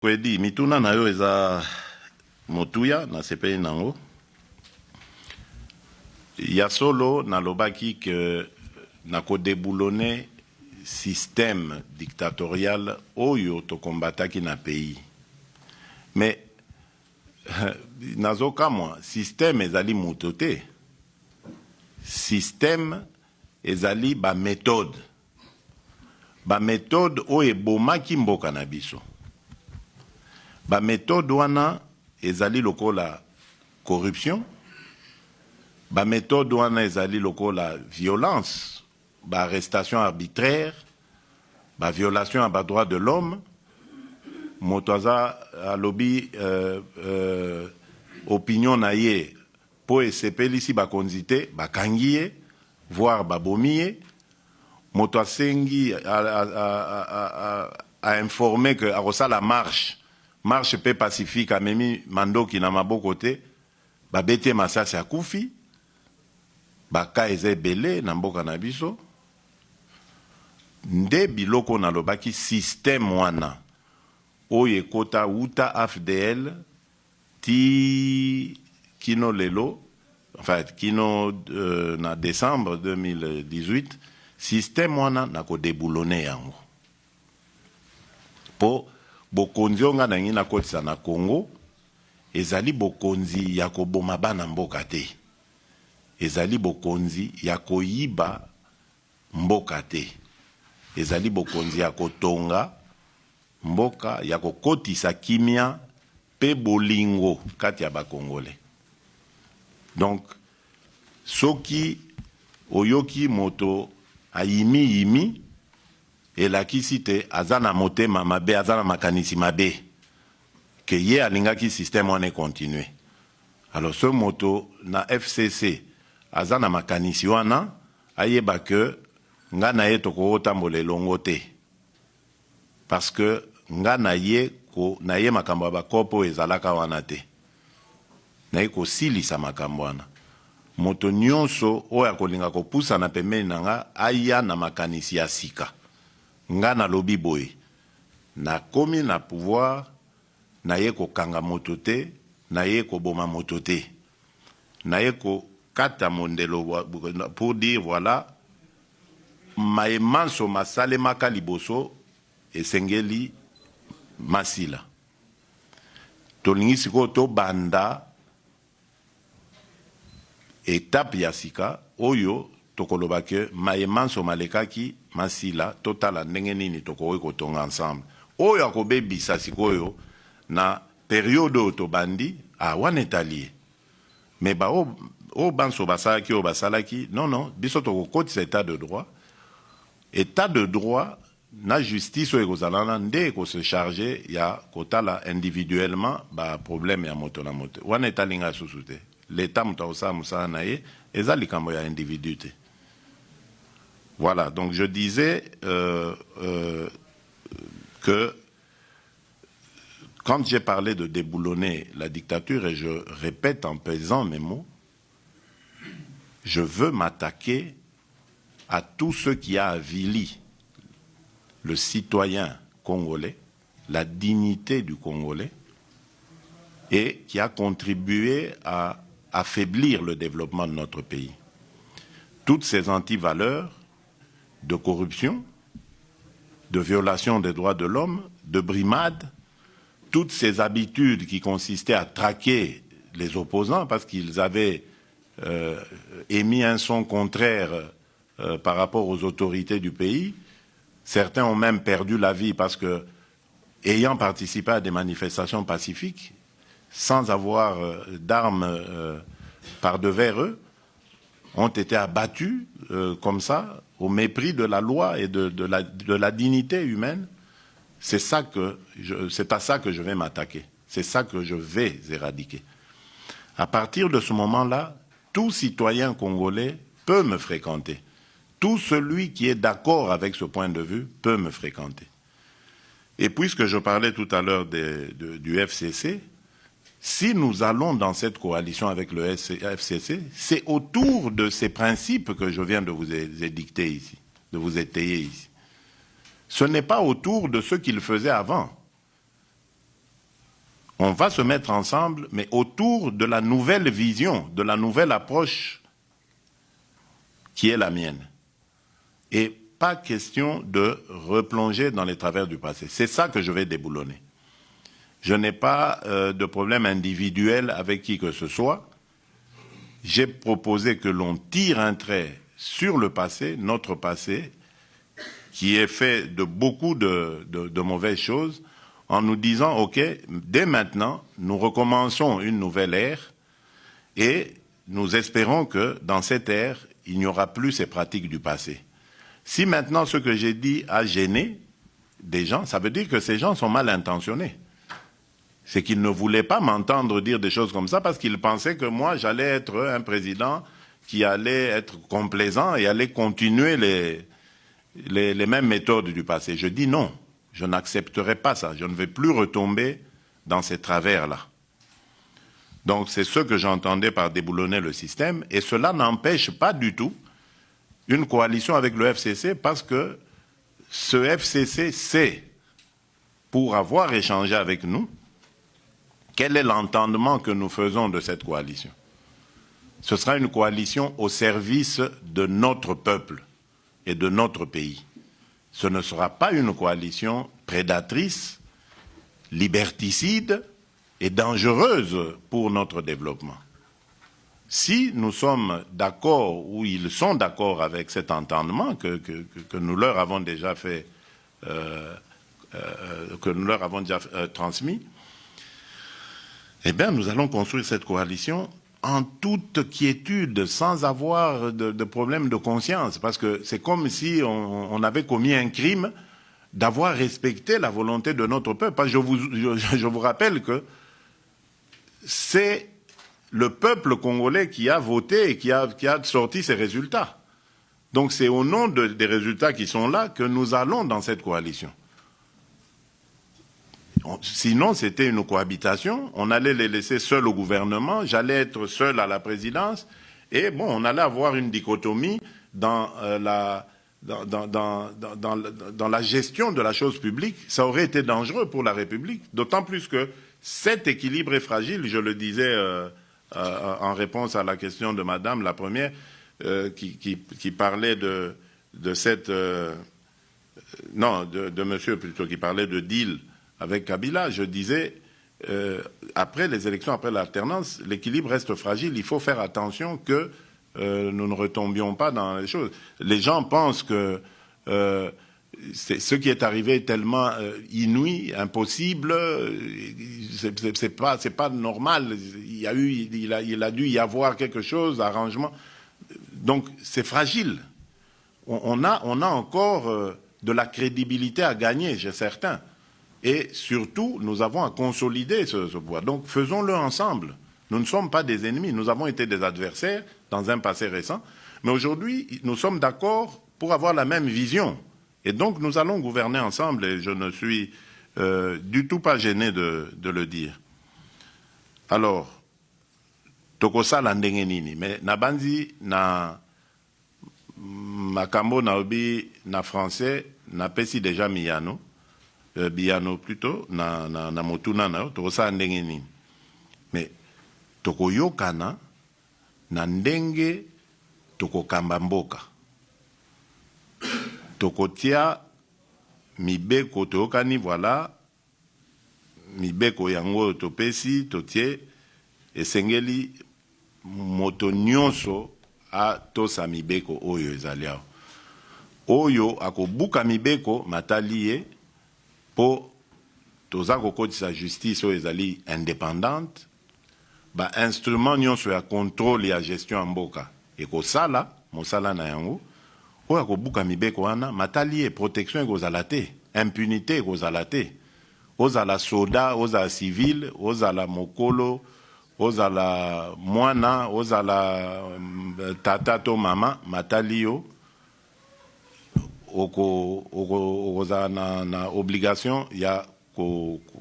Kwedi mituna na yo eza motuya na sepeli nango ya solo nalobaki que na kodeboulone système dictatorial oyo tokombataki na pays mais nazokamwa système ezali moto te système ezali ba méthode oyo ebomaki mboka na biso. Ba méthode wana ezali lokola corruption, ba méthode wana ezali lokola violence, ba arrestation arbitraire, ba violation à ba droit de l'homme, moto aza alobi opinion na ye po esepelisi bakonzi te bakangi ye voire babomi ye, moto asengi a informer que akosala marche pe pacifique amemi mandoki na maboko te babete masasi akufi baka eza ebele na mboka na biso nde biloko nalobaki système wana oyo ekota uta AFDL ti kino lelo enfin kino na décembre 2018 système wana nakodeboulone yango po bokonzi onga na ngi na kotisa na Congo ezali bokonzi ya koboma bana mboka te ezali bokonzi ya koyiba mboka te ezali bokonzi ya kotonga mboka ya kokotisa kimia pe bolingo kati ya bakongole. Donc soki oyoki moto ayimi elakisi te azana motema mabe azana makanisi mabe ke ye alingaki système wana continue. Alors ce moto na FCC azana makanisi wana ayeba ke nga na ye toko otambola elongo te parce que nga na ye makambo ya bakopo ezalaka wana te na ye kosilisa makambo wana moto nyonso oyo akolinga kopusa na pembeni na nga aya na makanisi ya sika nga na lobi boye na komi na pouvoir na ye kokanga moto te na ye koboma moto te na ye kokata mondelo pour dire voilà maemanso masalemaka liboso esengeli masila tolingi sikoyo tobanda étape ya sika oyo tokoloba ke maemanso malekaki masila totala ndenge nini tokoki kotonga ensemble oyo akobebisa sikoyo na période oyo tobandi wana etali mais o banso basalaki oyo basalaki non biso tokokotisa état de droit na justice oyo ekozalana nde ekose charge ya kotala individuellement ba problème ya moto na moto wana etalinga susu te l'état moto akosala mosala na ye eza likambo ya individu te. Voilà, donc je disais que quand j'ai parlé de déboulonner la dictature, et je répète en pesant mes mots, je veux m'attaquer à tout ce qui a avili le citoyen congolais, la dignité du Congolais, et qui a contribué à affaiblir le développement de notre pays. Toutes ces antivaleurs de corruption, de violation des droits de l'homme, de brimade, toutes ces habitudes qui consistaient à traquer les opposants parce qu'ils avaient émis un son contraire par rapport aux autorités du pays. Certains ont même perdu la vie parce que, ayant participé à des manifestations pacifiques, sans avoir d'armes par devers eux, ont été abattus comme ça, au mépris de la loi et de la dignité humaine. C'est à ça que je vais m'attaquer. C'est ça que je vais éradiquer. À partir de ce moment-là, tout citoyen congolais peut me fréquenter. Tout celui qui est d'accord avec ce point de vue peut me fréquenter. Et puisque je parlais tout à l'heure du FCC, si nous allons dans cette coalition avec le FCC, c'est autour de ces principes que je viens de vous édicter ici, de vous étayer ici. Ce n'est pas autour de ce qu'il faisait avant. On va se mettre ensemble, mais autour de la nouvelle vision, de la nouvelle approche qui est la mienne. Et pas question de replonger dans les travers du passé. C'est ça que je vais déboulonner. Je n'ai pas de problème individuel avec qui que ce soit. J'ai proposé que l'on tire un trait sur le passé, notre passé, qui est fait de beaucoup de mauvaises choses, en nous disant, OK, dès maintenant, nous recommençons une nouvelle ère et nous espérons que dans cette ère, il n'y aura plus ces pratiques du passé. Si maintenant ce que j'ai dit a gêné des gens, ça veut dire que ces gens sont mal intentionnés. C'est qu'ils ne voulaient pas m'entendre dire des choses comme ça parce qu'ils pensaient que moi, j'allais être un président qui allait être complaisant et allait continuer les mêmes méthodes du passé. Je dis non. Je n'accepterai pas ça. Je ne vais plus retomber dans ces travers-là. Donc, c'est ce que j'entendais par déboulonner le système. Et cela n'empêche pas du tout une coalition avec le FCC parce que ce FCC sait, pour avoir échangé avec nous, quel est l'entendement que nous faisons de cette coalition. Ce sera une coalition au service de notre peuple et de notre pays. Ce ne sera pas une coalition prédatrice, liberticide et dangereuse pour notre développement. Si nous sommes d'accord ou ils sont d'accord avec cet entendement que nous leur avons déjà fait, transmis, eh bien nous allons construire cette coalition en toute quiétude, sans avoir de problème de conscience, parce que c'est comme si on avait commis un crime d'avoir respecté la volonté de notre peuple. Parce que je vous rappelle que c'est le peuple congolais qui a voté et qui a sorti ces résultats. Donc c'est au nom des résultats qui sont là que nous allons dans cette coalition. Sinon, c'était une cohabitation. On allait les laisser seuls au gouvernement. J'allais être seul à la présidence. Et bon, on allait avoir une dichotomie dans la gestion de la chose publique. Ça aurait été dangereux pour la République. D'autant plus que cet équilibre est fragile. Je le disais en réponse à la question de Madame, la première, qui parlait de cette... non, de monsieur plutôt, qui parlait de deal avec Kabila. Je disais, après les élections, après l'alternance, l'équilibre reste fragile. Il faut faire attention que nous ne retombions pas dans les choses. Les gens pensent que ce qui est arrivé est tellement inouï, impossible, c'est pas normal. Il a dû y avoir quelque chose, arrangement. Donc c'est fragile. On a encore de la crédibilité à gagner, j'ai certains. Et surtout, nous avons à consolider ce pouvoir. Donc, faisons-le ensemble. Nous ne sommes pas des ennemis. Nous avons été des adversaires dans un passé récent. Mais aujourd'hui, nous sommes d'accord pour avoir la même vision. Et donc, nous allons gouverner ensemble. Et je ne suis du tout pas gêné de le dire. Alors, tokosa la ndenge nini. Mais nabanzi na makambo na obi na français na pesi déjà miyano. Biano plutôt na motuna na tokosa ndenge nini. Mais tokoyokana na ndenge tokokamba mboka. Tokotia mibeko toyokani voilà mibeko yango topesi totie esengeli moto nyonso a tosa mibeko oyo ezali awa. Oyo akobuka mibeko matali ye po toza kokotisa justice oyo ezali indépendante, ba instrument nyonso ya contrôle ya gestion ya mboka ekosala mosala na yango oyo akobuka mibeko wana matali ye protection ekozala te, impunité ekozala te, ozala soda, ozala civil, ozala mokolo, ozala mwana, ozala tata to mama, matali yo okozala na obligation ya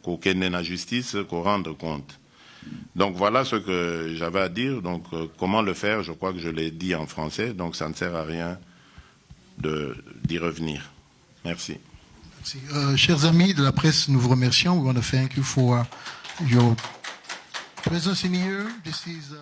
kokende na justice, ko rendre compte. Donc voilà ce que j'avais à dire. Donc comment le faire, je crois que je l'ai dit en français, donc ça ne sert à rien d'y revenir. Merci. Chers amis de la presse, nous vous remercions. We want to thank you for your presence in here. This is